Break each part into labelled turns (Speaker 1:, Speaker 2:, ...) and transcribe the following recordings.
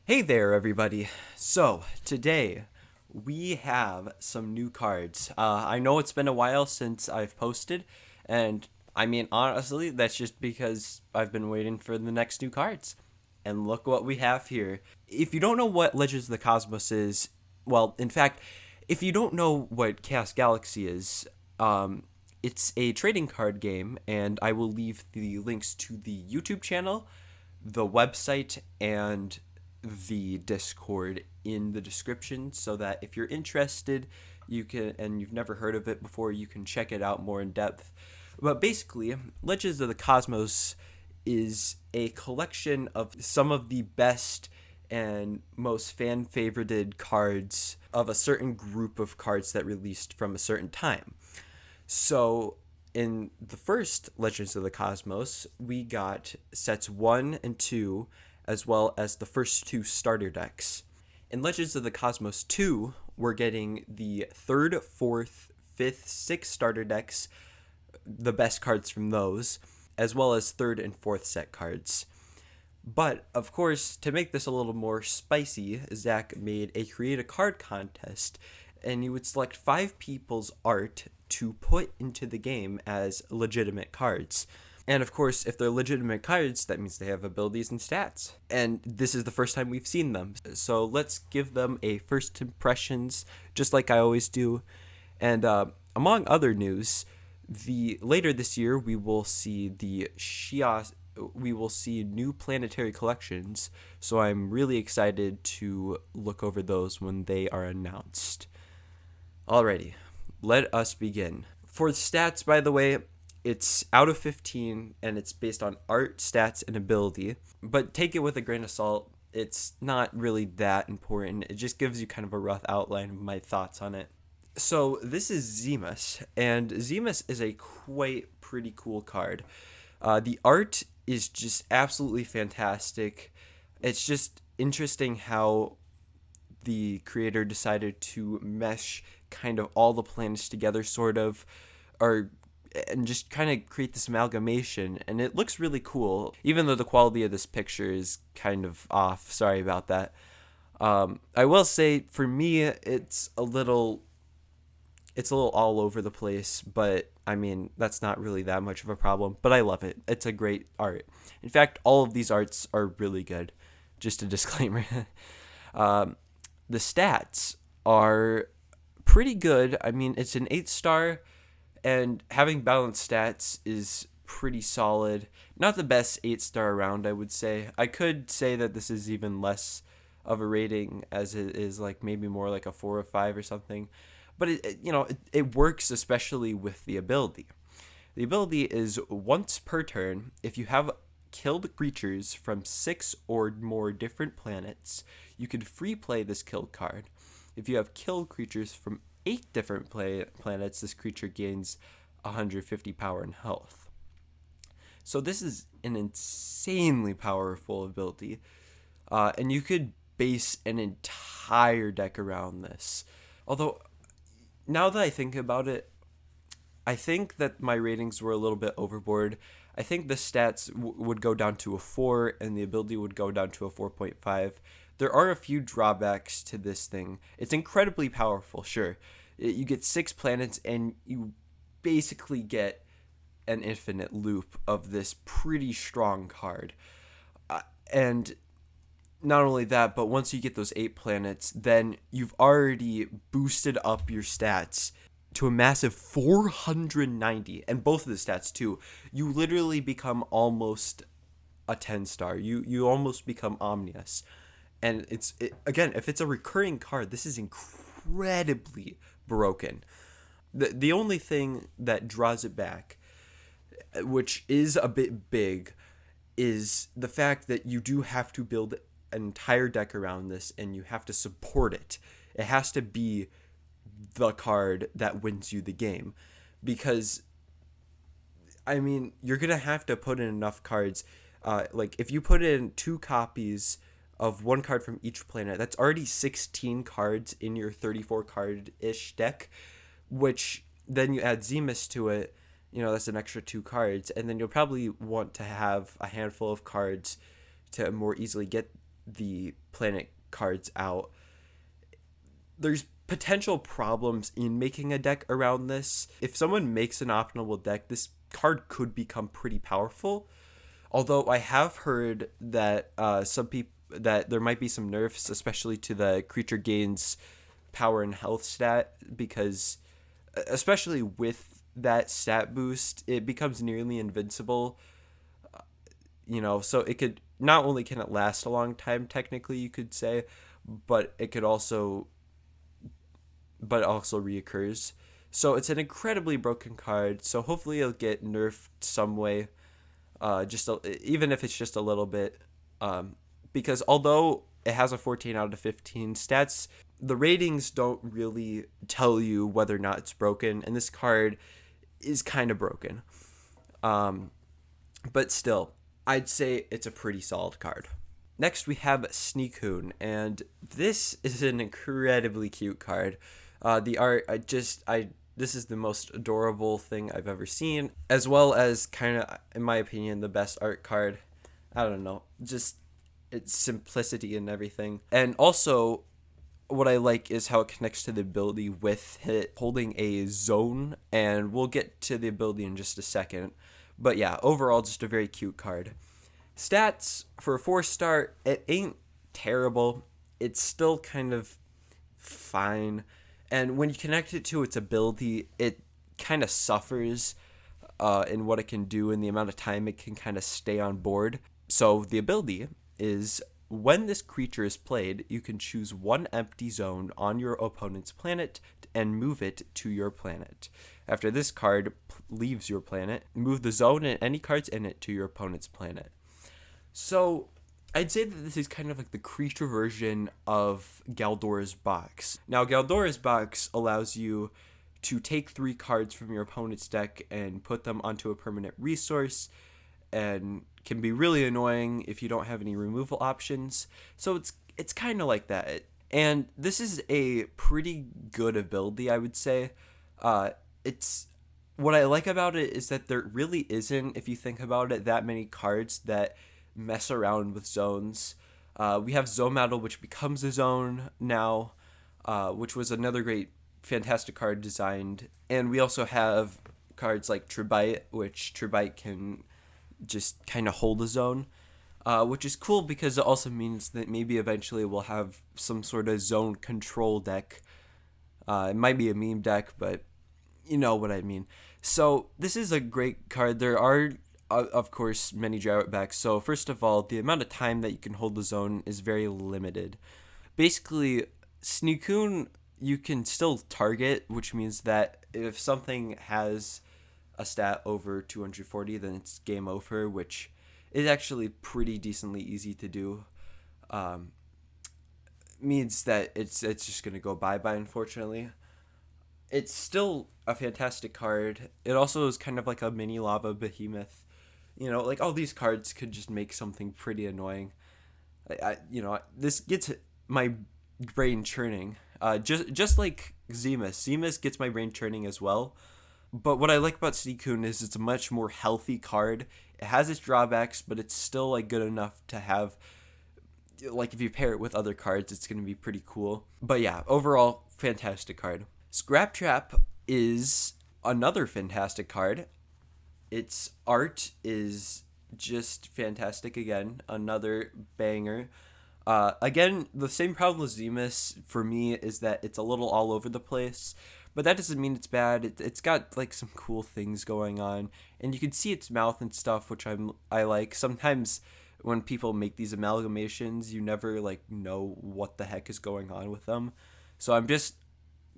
Speaker 1: Hey there, everybody. So, today we have some new cards. I know it's been a while since I've posted, and I mean, honestly, that's just because I've been waiting for the next new cards. And look what we have here. If you don't know what Legends of the Cosmos is, well, in fact, if you don't know what Chaos Galaxy is, it's a trading card game, and I will leave the links to the YouTube channel, the website, and the Discord in the description so that if you're interested, you can, and you've never heard of it before, you can check it out more in depth. But basically, Legends of the Cosmos is a collection of some of the best and most fan favorited cards of a certain group of cards that released from a certain time. So in the first Legends of the Cosmos, we got sets 1 and 2, as well as the first two starter decks. In Legends of the Cosmos 2, we're getting the third, fourth, fifth, sixth starter decks, the best cards from those, as well as third and fourth set cards. But, of course, to make this a little more spicy, Zach made a create a card contest, and you would select 5 people's art to put into the game as legitimate cards. And of course, if they're legitimate cards, that means they have abilities and stats. And this is the first time we've seen them. So let's give them a first impressions, just like I always do. And among other news, the later this year we will see we will see new planetary collections. So I'm really excited to look over those when they are announced. Alrighty, let us begin. For the stats, by the way, it's out of 15 and it's based on art, stats, and ability. But take it with a grain of salt. It's not really that important. It just gives you kind of a rough outline of my thoughts on it. So this is Zhemius, and Zhemius is a quite pretty cool card. The art is just absolutely fantastic. It's just interesting how the creator decided to mesh kind of all the planets together, sort of, or and just kind of create this amalgamation, and it looks really cool, even though the quality of this picture is kind of off. Sorry about that. I will say, for me, it's a little all over the place, but I mean, that's not really that much of a problem, but I love it. It's a great art. In fact, all of these arts are really good. Just a disclaimer. The stats are pretty good. I mean, it's an 8-star, and having balanced stats is pretty solid. Not the best 8-star around, I would say. I could say that this is even less of a rating, as it is like maybe more like a 4 or 5 or something. But it works, especially with the ability. The ability is once per turn, if you have killed creatures from 6 or more different planets, you can free play this killed card. If you have killed creatures from 8 different planets, this creature gains 150 power and health. So this is an insanely powerful ability, and you could base an entire deck around this. Although, now that I think about it, I think that my ratings were a little bit overboard. I think the stats would go down to a 4, and the ability would go down to a 4.5. There are a few drawbacks to this thing. It's incredibly powerful, sure. You get 6 planets, and you basically get an infinite loop of this pretty strong card. And not only that, but once you get those 8 planets, then you've already boosted up your stats to a massive 490, and both of the stats too. You literally become almost a 10-star. You almost become Omnius. And again, if it's a recurring card, this is incredibly broken. The only thing that draws it back, which is a bit big, is the fact that you do have to build an entire deck around this, and you have to support it. It has to be the card that wins you the game, because I mean, you're gonna have to put in enough cards. Like if you put in 2 copies of one card from each planet, that's already 16 cards in your 34 card ish deck, which then you add Zhemius to it. That's an extra 2 cards, and then you'll probably want to have a handful of cards to more easily get the planet cards out. There's potential problems in making a deck around this. If someone makes an optimal deck, this card could become pretty powerful. Although I have heard that some people that there might be some nerfs, especially to the creature gains power and health stat, because especially with that stat boost, it becomes nearly invincible. So it could not only can it last a long time, technically you could say, but it could also reoccurs. So it's an incredibly broken card. So hopefully it'll get nerfed some way, even if it's just a little bit. Because although it has a 14 out of 15 stats, the ratings don't really tell you whether or not it's broken, and this card is kind of broken. But still, I'd say it's a pretty solid card. Next, we have Sneaccon, and this is an incredibly cute card. The art, this is the most adorable thing I've ever seen, as well as kind of, in my opinion, the best art card. I don't know, just its simplicity and everything. And also, what I like is how it connects to the ability with it holding a zone, and we'll get to the ability in just a second. But yeah, overall, just a very cute card. Stats for a 4-star, it ain't terrible. It's still kind of fine. And when you connect it to its ability, it kind of suffers in what it can do and the amount of time it can kind of stay on board. So the ability is, when this creature is played, you can choose one empty zone on your opponent's planet and move it to your planet. After this card leaves your planet, move the zone and any cards in it to your opponent's planet. So I'd say that this is kind of like the creature version of Galdor's Box. Now, Galdor's Box allows you to take 3 cards from your opponent's deck and put them onto a permanent resource, and can be really annoying if you don't have any removal options. So it's kind of like that. And this is a pretty good ability, I would say. It's what I like about it is that there really isn't, if you think about it, that many cards that mess around with zones. We have Zone Battle, which becomes a zone now, which was another great, fantastic card designed. And we also have cards like Trebite, which Trebite can just kind of hold a zone, which is cool because it also means that maybe eventually we'll have some sort of zone control deck. It might be a meme deck, but you know what I mean. So this is a great card. There are, of course, many drawbacks. So first of all, the amount of time that you can hold the zone is very limited. Basically, Sneaccon you can still target, which means that if something has a stat over 240, then it's game over, which is actually pretty decently easy to do. Means that it's just gonna go bye-bye, unfortunately. It's still a fantastic card. It also is kind of like a mini lava behemoth. Like all these cards could just make something pretty annoying. This gets my brain churning. Just like Zhemius. Zhemius gets my brain churning as well. But what I like about Sneaccon is it's a much more healthy card. It has its drawbacks, but it's still like good enough to have, like, if you pair it with other cards, it's going to be pretty cool. But yeah, overall, fantastic card. Scraptrap is another fantastic card. Its art is just fantastic again. Another banger. Again, the same problem with Zhemius for me is that it's a little all over the place. But that doesn't mean it's bad. It's got like some cool things going on, and you can see its mouth and stuff, which I like. Sometimes when people make these amalgamations, you never like know what the heck is going on with them. So I'm just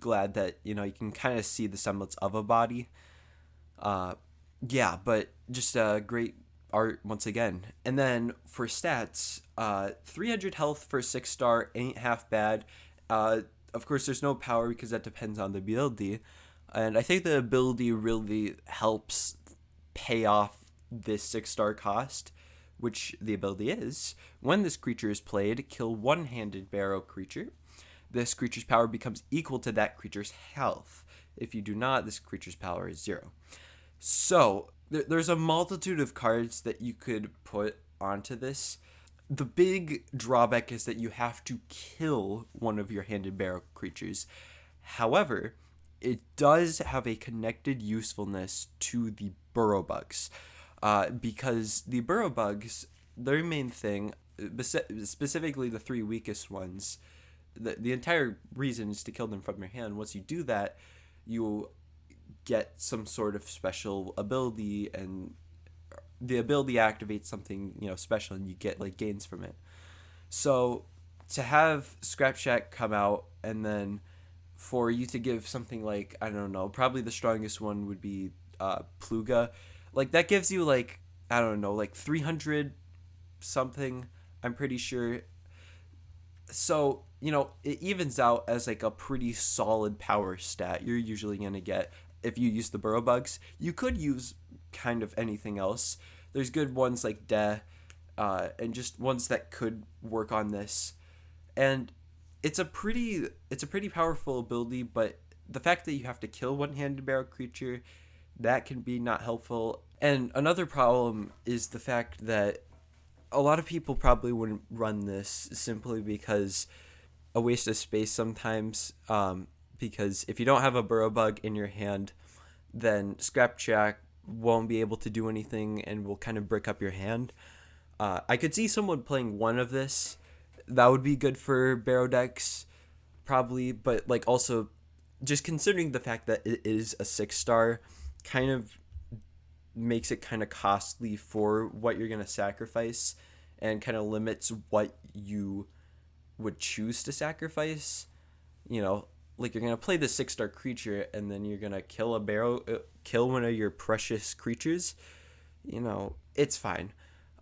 Speaker 1: glad that you can kind of see the semblance of a body. Yeah, but just a great art once again. And then for stats, 300 health for 6-star ain't half bad. Of course, there's no power because that depends on the ability. And I think the ability really helps pay off this 6-star cost, which the ability is. When this creature is played, kill one-handed barrow creature. This creature's power becomes equal to that creature's health. If you do not, this creature's power is 0. So, there's a multitude of cards that you could put onto this. The big drawback is that you have to kill one of your handed barrel creatures. However, it does have a connected usefulness to the burrow bugs, because the burrow bugs, their main thing, specifically the three weakest ones, the entire reason is to kill them from your hand. Once you do that, you get some sort of special ability, and the ability activates something special, and you get like gains from it. So to have Scrap Shack come out, and then for you to give something like, I don't know, probably the strongest one would be Pluga, like that gives you like, I don't know, like 300 something, I'm pretty sure. So it evens out as like a pretty solid power stat you're usually going to get if you use the burrow bugs. You could use kind of anything else. There's good ones like and just ones that could work on this. And it's a pretty powerful ability, but the fact that you have to kill one-handed barrel creature, that can be not helpful. And another problem is the fact that a lot of people probably wouldn't run this simply because a waste of space sometimes. Because if you don't have a burrow bug in your hand, then Scraptrap won't be able to do anything and will kind of break up your hand. I could see someone playing one of this. That would be good for barrow decks, probably. But like also, just considering the fact that it is a 6-star, kind of makes it kind of costly for what you're going to sacrifice, and kind of limits what you would choose to sacrifice. Like you're going to play the 6-star creature, and then you're going to kill one of your precious creatures. It's fine.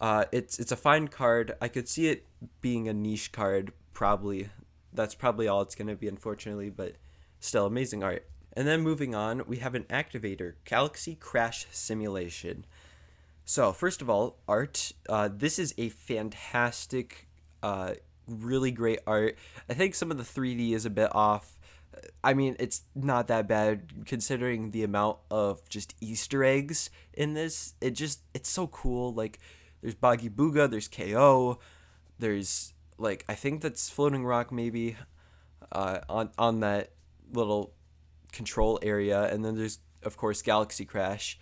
Speaker 1: It's a fine card. I could see it being a niche card, probably. That's probably all it's going to be, unfortunately, but still amazing art. And then moving on, we have an activator, Galaxy Crash Simulation. So first of all, art. This is a fantastic, really great art. I think some of the 3D is a bit off. I mean, it's not that bad considering the amount of just Easter eggs in this. It's so cool. Like, there's Boggy Booga, there's KO, there's like, I think that's Floating Rock maybe, on that little control area, and then there's of course Galaxy Crash,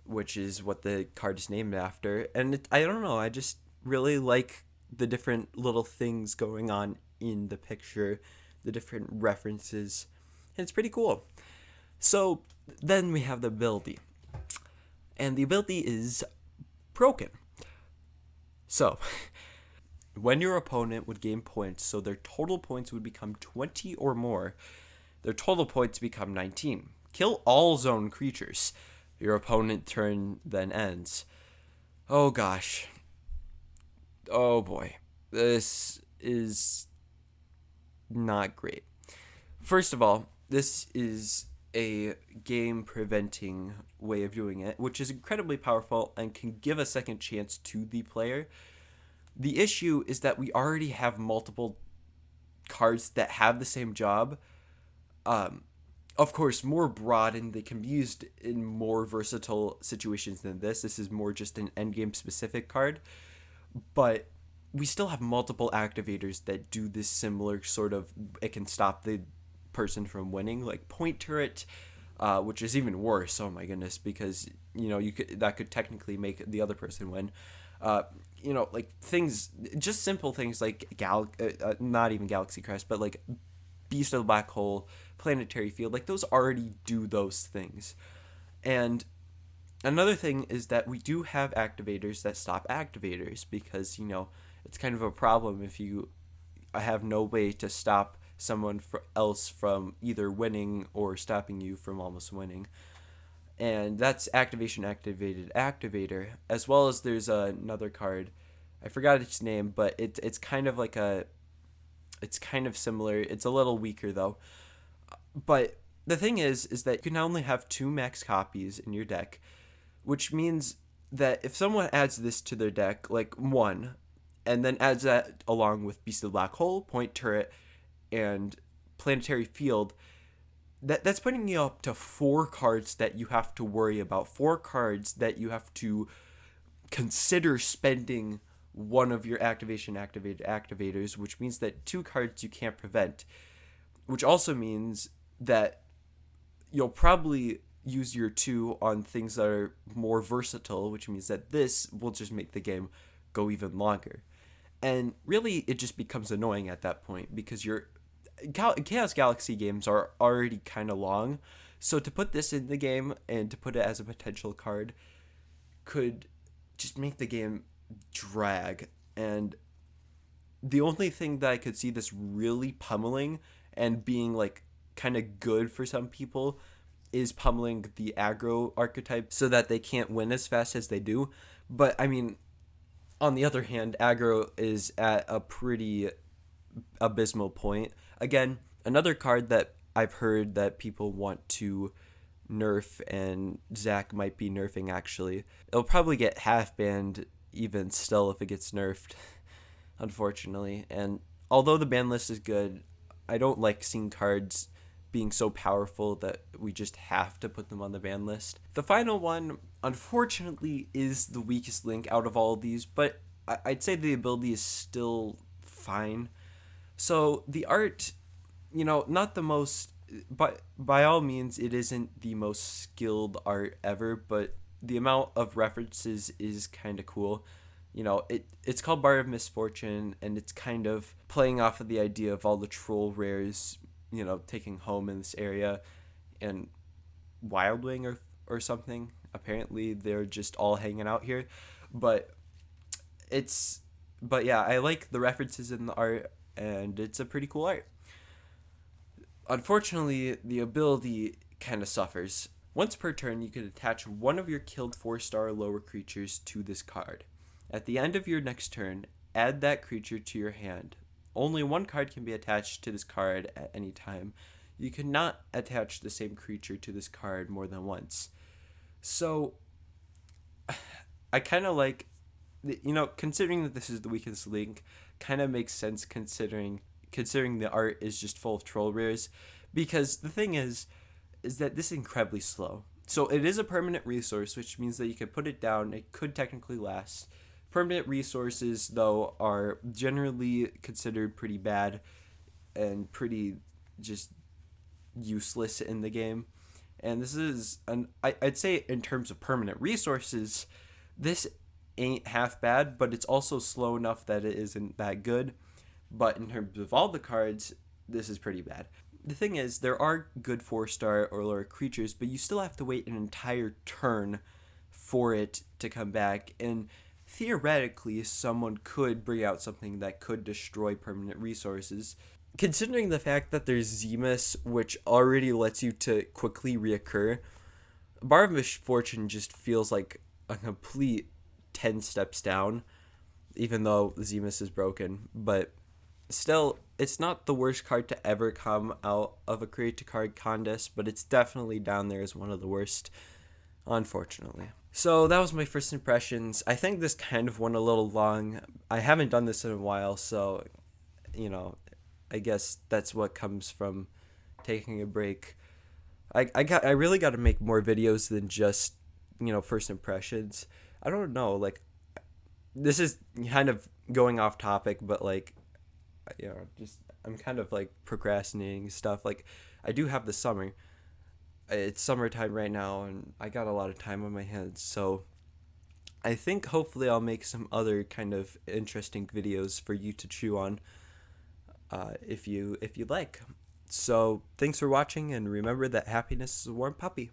Speaker 1: which is what the card is named after. And I don't know, I just really like the different little things going on in the picture, the different references, and it's pretty cool. So then we have the ability, and the ability is broken. So when your opponent would gain points, so their total points would become 20 or more, their total points become 19. Kill all zone creatures. Your opponent turn then ends. Oh gosh. Oh boy. This is not great. First of all, this is a game preventing way of doing it, which is incredibly powerful and can give a second chance to the player. The issue is that we already have multiple cards that have the same job. Of course, more broad, and they can be used in more versatile situations than this. This is more just an endgame specific card. But we still have multiple activators that do this similar sort of, it can stop the person from winning, like Point Turret, which is even worse. Oh my goodness, because that could technically make the other person win. Like things, just simple things like not even Galaxy Crest, but like Beast of the Black Hole, Planetary Field, like those already do those things. And another thing is that we do have activators that stop activators, because it's kind of a problem if you have no way to stop someone else from either winning or stopping you from almost winning. And that's activation activated activator, as well as there's another card, I forgot its name, but it's kind of like it's kind of similar. It's a little weaker though. But the thing is that you can only have 2 max copies in your deck, which means that if someone adds this to their deck, like 1, and then adds that along with Beast of the Black Hole, Point Turret, and Planetary Field, that's putting you up to 4 cards that you have to worry about, 4 cards that you have to consider spending one of your activation activated activators, which means that 2 cards you can't prevent, which also means that you'll probably use your 2 on things that are more versatile, which means that this will just make the game go even longer. And really, it just becomes annoying at that point because your Chaos Galaxy games are already kind of long. So to put this in the game and to put it as a potential card could just make the game drag. And the only thing that I could see this really pummeling and being like kind of good for some people is pummeling the aggro archetype so that they can't win as fast as they do. But I mean, on the other hand, aggro is at a pretty abysmal point. Again, another card that I've heard that people want to nerf, and Zach might be nerfing actually. It'll probably get half banned even still if it gets nerfed, unfortunately. And although the ban list is good, I don't like seeing cards being so powerful that we just have to put them on the ban list. The final one, unfortunately, is the weakest link out of all of these, but I'd say the ability is still fine. So the art, not the most, but by all means, it isn't the most skilled art ever, but the amount of references is kind of cool. It's called Bar of Misfortune, and it's kind of playing off of the idea of all the troll rares, taking home in this area, and Wild Wing or something. Apparently, they're just all hanging out here, but yeah, I like the references in the art, and it's a pretty cool art. Unfortunately, the ability kind of suffers. Once per turn, you can attach one of your killed 4-star or lower creatures to this card. At the end of your next turn, add that creature to your hand. Only one card can be attached to this card at any time. You cannot attach the same creature to this card more than once. So, I kind of like, considering that this is the weakest link, kind of makes sense considering the art is just full of troll rares, because the thing is that this is incredibly slow. So it is a permanent resource, which means that you can put it down. It could technically last. Permanent resources, though, are generally considered pretty bad and pretty just useless in the game. And this is I'd say in terms of permanent resources, this ain't half bad, but it's also slow enough that it isn't that good. But in terms of all the cards, this is pretty bad. The thing is, there are good 4-star or lower creatures, but you still have to wait an entire turn for it to come back. And theoretically, someone could bring out something that could destroy permanent resources. Considering the fact that there's Zhemius, which already lets you to quickly reoccur, Bar of Misfortune just feels like a complete 10 steps down, even though Zhemius is broken. But still, it's not the worst card to ever come out of a create to card contest, but it's definitely down there as one of the worst, unfortunately. So that was my first impressions. I think this kind of went a little long. I haven't done this in a while, so I guess that's what comes from taking a break. I really got to make more videos than just first impressions. I don't know, like, this is kind of going off topic, but like, just I'm kind of like procrastinating stuff. Like, I do have the summer. It's summertime right now, and I got a lot of time on my hands, so I think hopefully I'll make some other kind of interesting videos for you to chew on, if you like. So thanks for watching, and remember that happiness is a warm puppy.